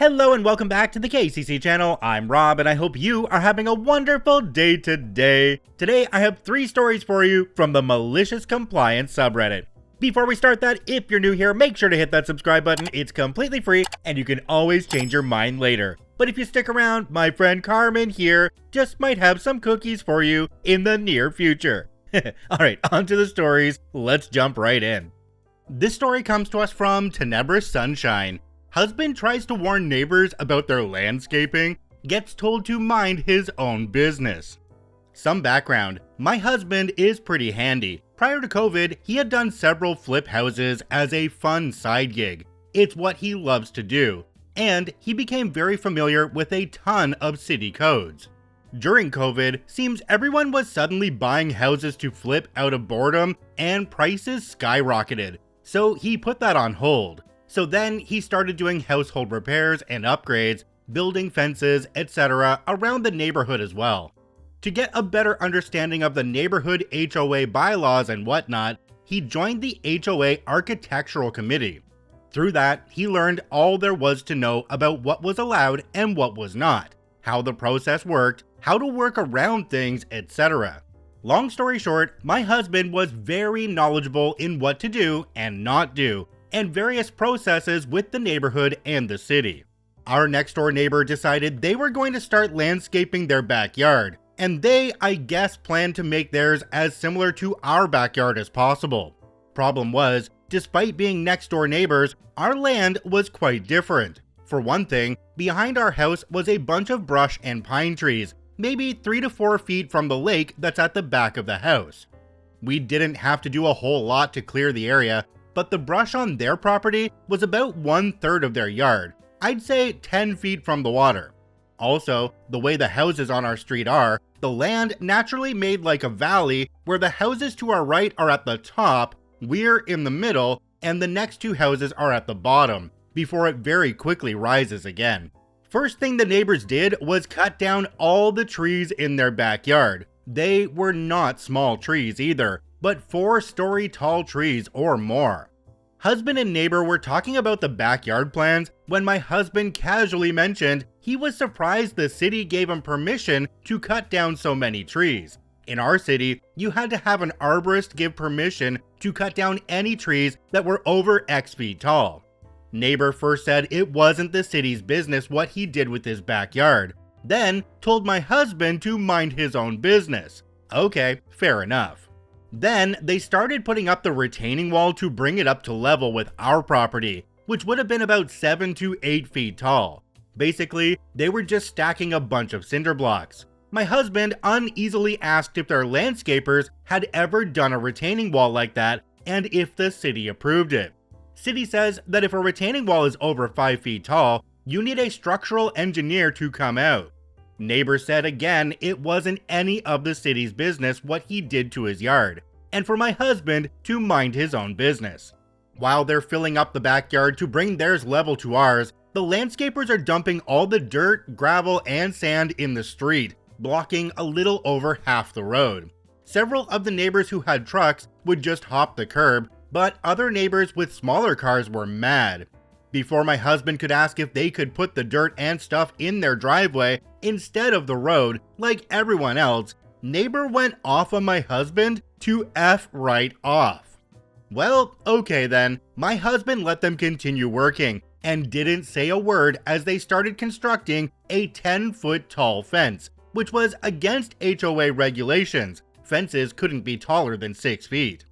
Hello and welcome back to the KCC channel. I'm Rob and I hope you are having a wonderful day today. Today I have 3 stories for you from the Malicious Compliance subreddit. Before we start that, if you're new here, make sure to hit that subscribe button. It's completely free and you can always change your mind later. But if you stick around, my friend Carmen here just might have some cookies for you in the near future. Alright, on to the stories. Let's jump right in. This story comes to us from Tenebrous Sunshine. Husband tries to warn neighbors about their landscaping, gets told to mind his own business. Some background. My husband is pretty handy. Prior to COVID, he had done several flip houses as a fun side gig. It's what he loves to do. And he became very familiar with a ton of city codes. During COVID, seems everyone was suddenly buying houses to flip out of boredom and prices skyrocketed. So he put that on hold. So then he started doing household repairs and upgrades, building fences, etc. around the neighborhood as well. To get a better understanding of the neighborhood HOA bylaws and whatnot, he joined the HOA Architectural Committee. Through that, he learned all there was to know about what was allowed and what was not, how the process worked, how to work around things, etc. Long story short, my husband was very knowledgeable in what to do and not do, and various processes with the neighborhood and the city. Our next door neighbor decided they were going to start landscaping their backyard, and they, I guess, planned to make theirs as similar to our backyard as possible. Problem was, despite being next door neighbors, our land was quite different. For one thing, behind our house was a bunch of brush and pine trees, maybe 3 to 4 feet from the lake that's at the back of the house. We didn't have to do a whole lot to clear the area, but the brush on their property was about 1/3 of their yard, I'd say 10 feet from the water. Also, the way the houses on our street are, the land naturally made like a valley where the houses to our right are at the top, we're in the middle, and the next 2 houses are at the bottom, before it very quickly rises again. First thing the neighbors did was cut down all the trees in their backyard. They were not small trees either, but 4-story tall trees or more. Husband and neighbor were talking about the backyard plans when my husband casually mentioned he was surprised the city gave him permission to cut down so many trees. In our city, you had to have an arborist give permission to cut down any trees that were over X feet tall. Neighbor first said it wasn't the city's business what he did with his backyard, then told my husband to mind his own business. Okay, fair enough. Then they started putting up the retaining wall to bring it up to level with our property, which would have been about 7 to 8 feet tall. Basically, they were just stacking a bunch of cinder blocks. My husband uneasily asked if their landscapers had ever done a retaining wall like that and if the city approved it. City says that if a retaining wall is over 5 feet tall, you need a structural engineer to come out. Neighbor said again it wasn't any of the city's business what he did to his yard, and for my husband to mind his own business. While they're filling up the backyard to bring theirs level to ours, the landscapers are dumping all the dirt, gravel, and sand in the street, blocking a little over half the road. Several of the neighbors who had trucks would just hop the curb, but other neighbors with smaller cars were mad. Before my husband could ask if they could put the dirt and stuff in their driveway instead of the road, like everyone else, neighbor went off on my husband to F right off. Well, okay then, my husband let them continue working and didn't say a word as they started constructing a 10-foot tall fence, which was against HOA regulations. Fences couldn't be taller than 6 feet.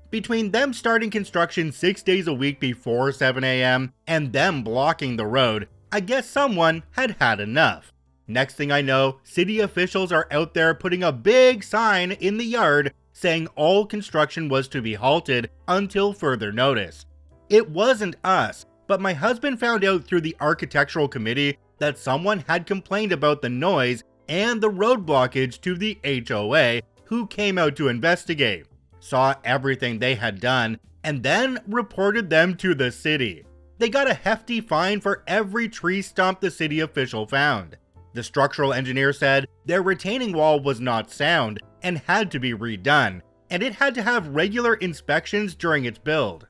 Between them starting construction 6 days a week before 7 a.m. and them blocking the road, I guess someone had had enough. Next thing I know, city officials are out there putting a big sign in the yard saying all construction was to be halted until further notice. It wasn't us, but my husband found out through the architectural committee that someone had complained about the noise and the road blockage to the HOA, who came out to investigate, saw everything they had done, and then reported them to the city. They got a hefty fine for every tree stump the city official found. The structural engineer said their retaining wall was not sound and had to be redone, and it had to have regular inspections during its build.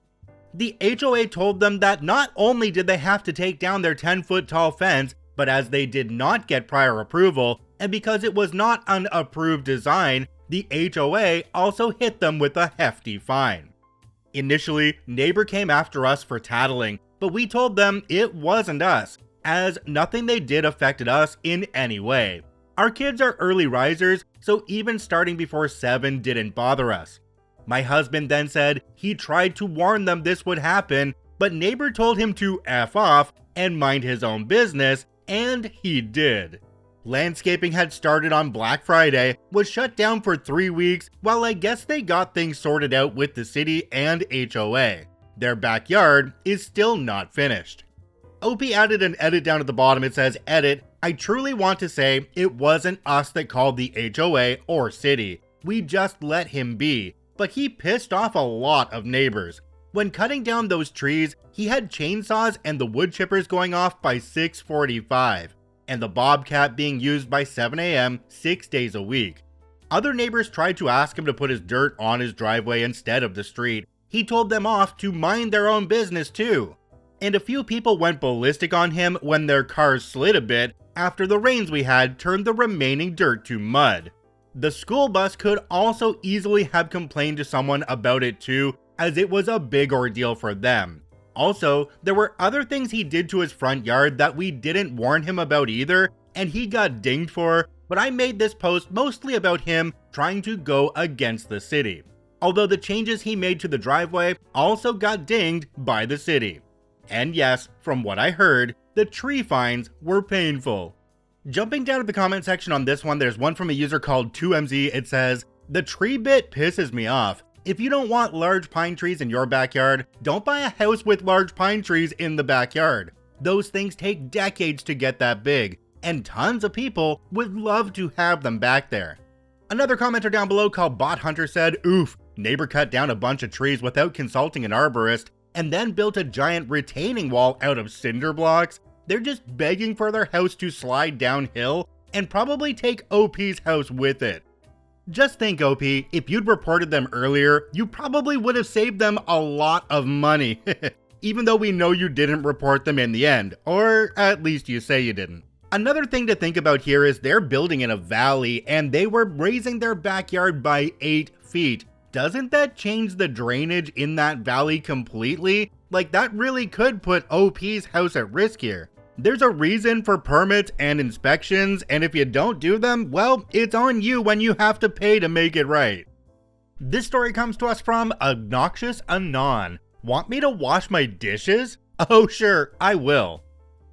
The HOA told them that not only did they have to take down their 10-foot tall fence, but as they did not get prior approval, and because it was not an approved design, the HOA also hit them with a hefty fine. Initially, neighbor came after us for tattling, but we told them it wasn't us, as nothing they did affected us in any way. Our kids are early risers, so even starting before 7 didn't bother us. My husband then said he tried to warn them this would happen, but neighbor told him to F off and mind his own business, and he did. Landscaping had started on Black Friday, was shut down for 3 weeks, while I guess they got things sorted out with the city and HOA. Their backyard is still not finished. OP added an edit down at the bottom. It says, edit, I truly want to say it wasn't us that called the HOA or city. We just let him be, but he pissed off a lot of neighbors. When cutting down those trees, he had chainsaws and the wood chippers going off by 6:45, and the bobcat being used by 7 a.m. 6 days a week. Other neighbors tried to ask him to put his dirt on his driveway instead of the street. He told them off to mind their own business too. And a few people went ballistic on him when their cars slid a bit after the rains we had turned the remaining dirt to mud. The school bus could also easily have complained to someone about it too, as it was a big ordeal for them. Also, there were other things he did to his front yard that we didn't warn him about either, and he got dinged for, but I made this post mostly about him trying to go against the city. Although the changes he made to the driveway also got dinged by the city. And yes, from what I heard, the tree fines were painful. Jumping down to the comment section on this one, there's one from a user called 2MZ. It says, the tree bit pisses me off. If you don't want large pine trees in your backyard, don't buy a house with large pine trees in the backyard. Those things take decades to get that big, and tons of people would love to have them back there. Another commenter down below called Bot Hunter said, oof, neighbor cut down a bunch of trees without consulting an arborist, and then built a giant retaining wall out of cinder blocks. They're just begging for their house to slide downhill and probably take OP's house with it. Just think, OP, if you'd reported them earlier, you probably would have saved them a lot of money. Even though we know you didn't report them in the end, or at least you say you didn't. Another thing to think about here is they're building in a valley and they were raising their backyard by 8 feet. Doesn't that change the drainage in that valley completely? Like, that really could put OP's house at risk here. There's a reason for permits and inspections, and if you don't do them, well, it's on you when you have to pay to make it right. This story comes to us from Obnoxious Anon. Want me to wash my dishes? Oh sure, I will.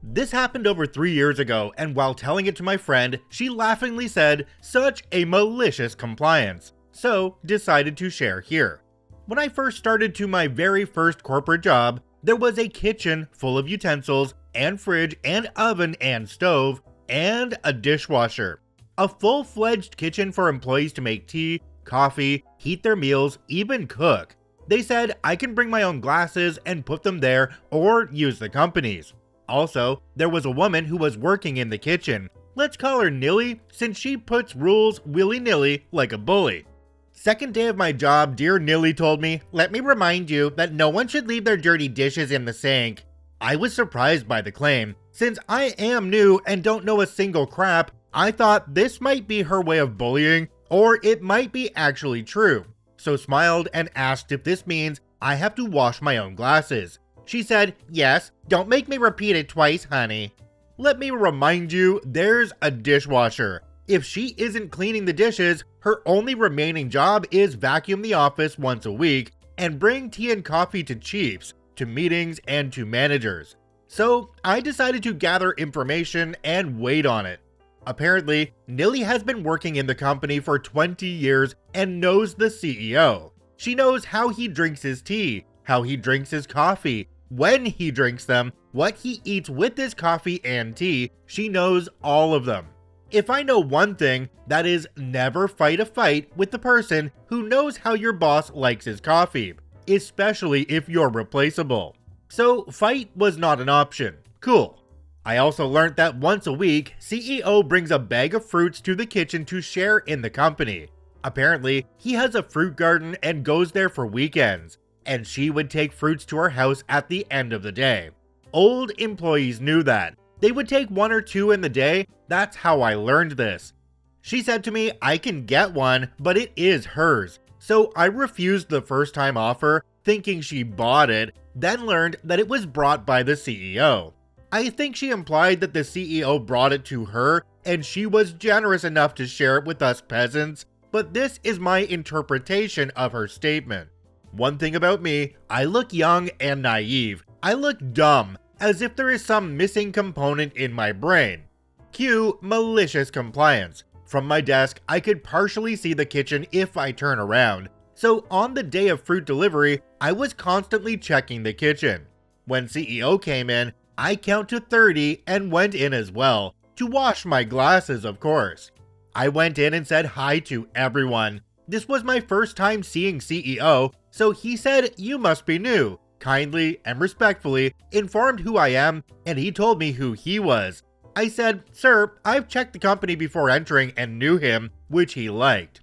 This happened over 3 years ago, and while telling it to my friend, she laughingly said, such a malicious compliance. So, decided to share here. When I first started to my very first corporate job, there was a kitchen full of utensils, and fridge, and oven, and stove, and a dishwasher. A full-fledged kitchen for employees to make tea, coffee, heat their meals, even cook. They said I can bring my own glasses and put them there, or use the company's. Also, there was a woman who was working in the kitchen. Let's call her Nilly, since she puts rules willy-nilly like a bully. Second day of my job, dear Nilly told me, let me remind you that no one should leave their dirty dishes in the sink. I was surprised by the claim. Since I am new and don't know a single crap, I thought this might be her way of bullying, or it might be actually true. So smiled and asked if this means I have to wash my own glasses. She said, yes, don't make me repeat it twice, honey. Let me remind you, there's a dishwasher. If she isn't cleaning the dishes, her only remaining job is vacuum the office once a week and bring tea and coffee to chiefs, to meetings, and to managers. So I decided to gather information and wait on it. Apparently, Nilly has been working in the company for 20 years and knows the CEO. She knows how he drinks his tea, how he drinks his coffee, when he drinks them, what he eats with his coffee and tea. She knows all of them. If I know one thing, that is never fight a fight with the person who knows how your boss likes his coffee, especially if you're replaceable. So fight was not an option. Cool. I also learned that once a week, CEO brings a bag of fruits to the kitchen to share in the company. Apparently, he has a fruit garden and goes there for weekends. and she would take fruits to her house at the end of the day. Old employees knew that. They would take 1 or 2 in the day. That's how I learned this. She said to me, I can get one, but it is hers. So I refused the first time offer, thinking she bought it, then learned that it was brought by the CEO. I think she implied that the CEO brought it to her and she was generous enough to share it with us peasants, but this is my interpretation of her statement. One thing about me, I look young and naive. I look dumb, as if there is some missing component in my brain. Cue malicious compliance. From my desk, I could partially see the kitchen if I turn around. So on the day of fruit delivery, I was constantly checking the kitchen. When CEO came in, I count to 30 and went in as well, to wash my glasses of course. I went in and said hi to everyone. This was my first time seeing CEO, so he said, "You must be new," kindly and respectfully informed who I am, and he told me who he was. I said, "Sir, I've checked the company before entering and knew him," which he liked.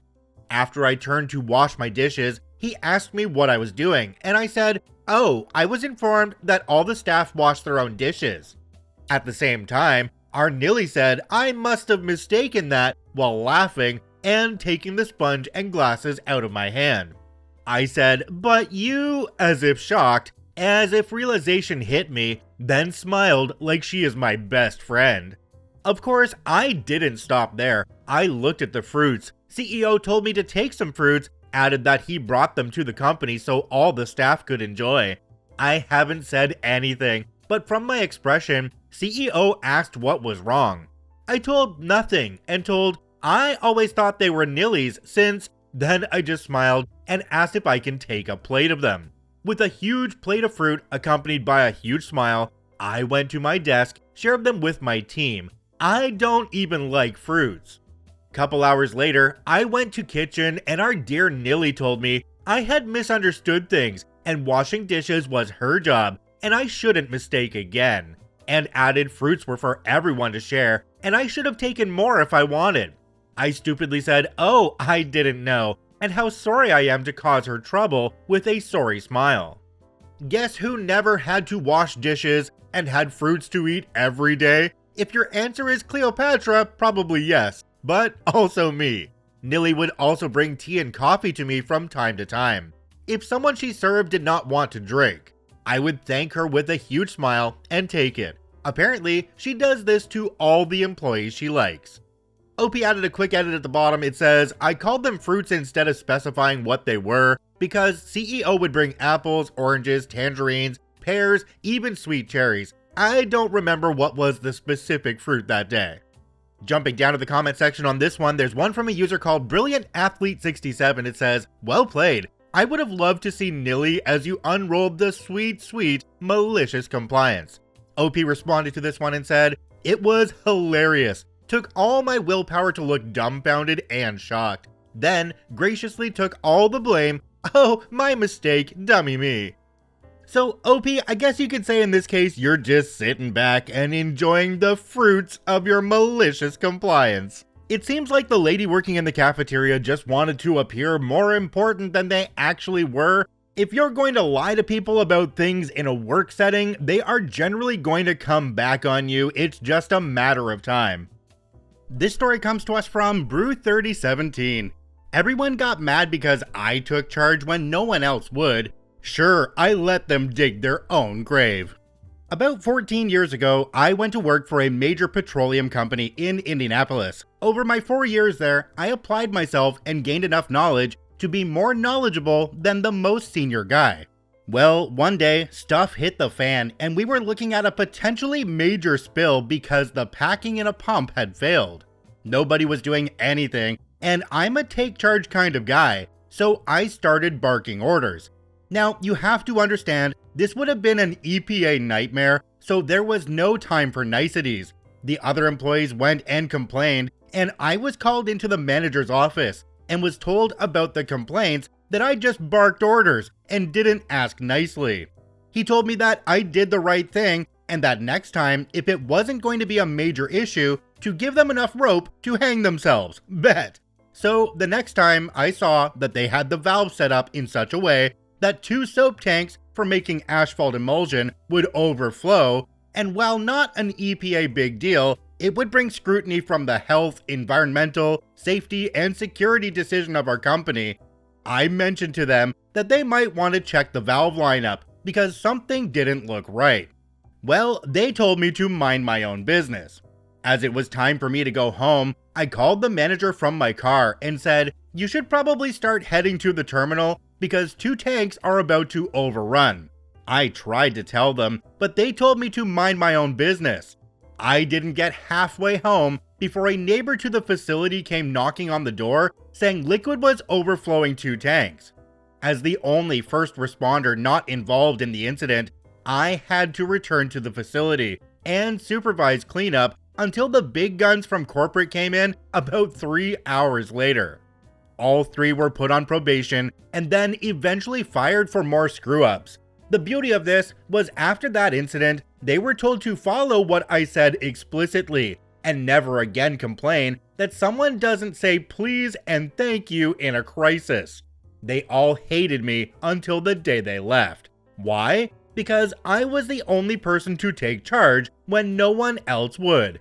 After I turned to wash my dishes, he asked me what I was doing, and I said, "Oh, I was informed that all the staff wash their own dishes." At the same time, our Nilly said I must have mistaken that while laughing and taking the sponge and glasses out of my hand. I said, "But you," as if shocked, as if realization hit me, then smiled like she is my best friend. Of course, I didn't stop there. I looked at the fruits. CEO told me to take some fruits, added that he brought them to the company so all the staff could enjoy. I haven't said anything, but from my expression, CEO asked what was wrong. I told nothing and told I always thought they were Nillies since. Then I just smiled and asked if I can take a plate of them. With a huge plate of fruit accompanied by a huge smile, I went to my desk, shared them with my team. I don't even like fruits. Couple hours later, I went to kitchen and our dear Nilly told me I had misunderstood things and washing dishes was her job and I shouldn't mistake again. And added fruits were for everyone to share and I should have taken more if I wanted. I stupidly said, "Oh, I didn't know," and how sorry I am to cause her trouble with a sorry smile. Guess who never had to wash dishes and had fruits to eat every day? If your answer is Cleopatra, probably yes, but also me. Nilly would also bring tea and coffee to me from time to time. If someone she served did not want to drink, I would thank her with a huge smile and take it. Apparently, she does this to all the employees she likes. OP added a quick edit at the bottom. It says, "I called them fruits instead of specifying what they were because CEO would bring apples, oranges, tangerines, pears, even sweet cherries. I don't remember what was the specific fruit that day." Jumping down to the comment section on this one, there's one from a user called Brilliant Athlete 67. It says, "Well played. I would have loved to see Nilly as you unrolled the sweet, sweet malicious compliance." OP responded to this one and said, "It was hilarious. Took all my willpower to look dumbfounded and shocked. Then graciously took all the blame. Oh, my mistake, dummy me." So OP, I guess you could say in this case, you're just sitting back and enjoying the fruits of your malicious compliance. It seems like the lady working in the cafeteria just wanted to appear more important than they actually were. If you're going to lie to people about things in a work setting, they are generally going to come back on you. It's just a matter of time. This story comes to us from Brew3017. "Everyone got mad because I took charge when no one else would. Sure, I let them dig their own grave." About 14 years ago, I went to work for a major petroleum company in Indianapolis. Over my 4 years there, I applied myself and gained enough knowledge to be more knowledgeable than the most senior guy. Well, one day, stuff hit the fan and we were looking at a potentially major spill because the packing in a pump had failed. Nobody was doing anything, and I'm a take charge kind of guy, so I started barking orders. Now, you have to understand, this would have been an EPA nightmare, so there was no time for niceties. The other employees went and complained, and I was called into the manager's office and was told about the complaints that I just barked orders and didn't ask nicely. He told me that I did the right thing and that next time, if it wasn't going to be a major issue, to give them enough rope to hang themselves. Bet. So the next time I saw that they had the valve set up in such a way that 2 soap tanks for making asphalt emulsion would overflow, and while not an EPA big deal, it would bring scrutiny from the health, environmental, safety, and security decision of our company. I mentioned to them that they might want to check the valve lineup because something didn't look right. Well, they told me to mind my own business. As it was time for me to go home, I called the manager from my car and said, "You should probably start heading to the terminal because 2 tanks are about to overrun." I tried to tell them, but they told me to mind my own business. I didn't get halfway home before a neighbor to the facility came knocking on the door saying liquid was overflowing 2 tanks. As the only first responder not involved in the incident, I had to return to the facility and supervise cleanup until the big guns from corporate came in about 3 hours later. All 3 were put on probation and then eventually fired for more screw-ups. The beauty of this was after that incident, they were told to follow what I said explicitly and never again complain that someone doesn't say please and thank you in a crisis. They all hated me until the day they left. Why? Because I was the only person to take charge when no one else would.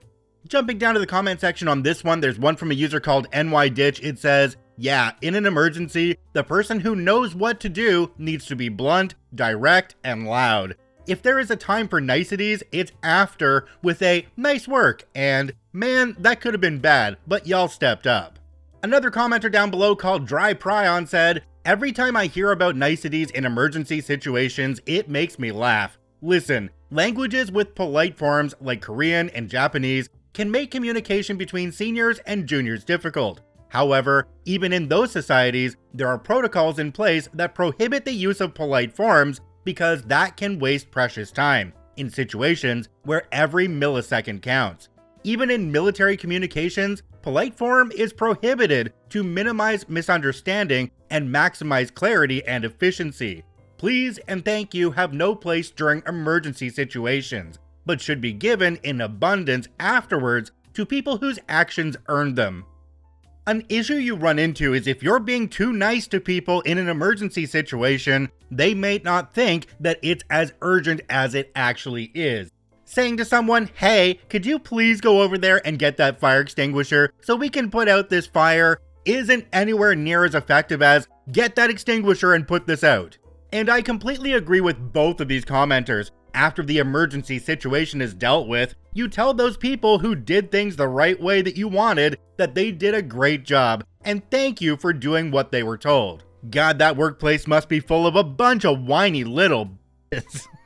Jumping down to the comment section on this one, there's one from a user called NYDitch. It says, "Yeah, in an emergency, the person who knows what to do needs to be blunt, direct, and loud. If there is a time for niceties, it's after with a nice work and man, that could have been bad, but y'all stepped up." Another commenter down below called Dry Pryon said, "Every time I hear about niceties in emergency situations, it makes me laugh. Listen, languages with polite forms like Korean and Japanese can make communication between seniors and juniors difficult. However, even in those societies, there are protocols in place that prohibit the use of polite forms because that can waste precious time in situations where every millisecond counts. Even in military communications, polite form is prohibited to minimize misunderstanding and maximize clarity and efficiency. Please and thank you have no place during emergency situations, but should be given in abundance afterwards to people whose actions earned them." An issue you run into is if you're being too nice to people in an emergency situation, they may not think that it's as urgent as it actually is. Saying to someone, "Hey, could you please go over there and get that fire extinguisher so we can put out this fire," isn't anywhere near as effective as, "Get that extinguisher and put this out." And I completely agree with both of these commenters. After the emergency situation is dealt with, you tell those people who did things the right way that you wanted that they did a great job, and thank you for doing what they were told. God, that workplace must be full of a bunch of whiny little b****s.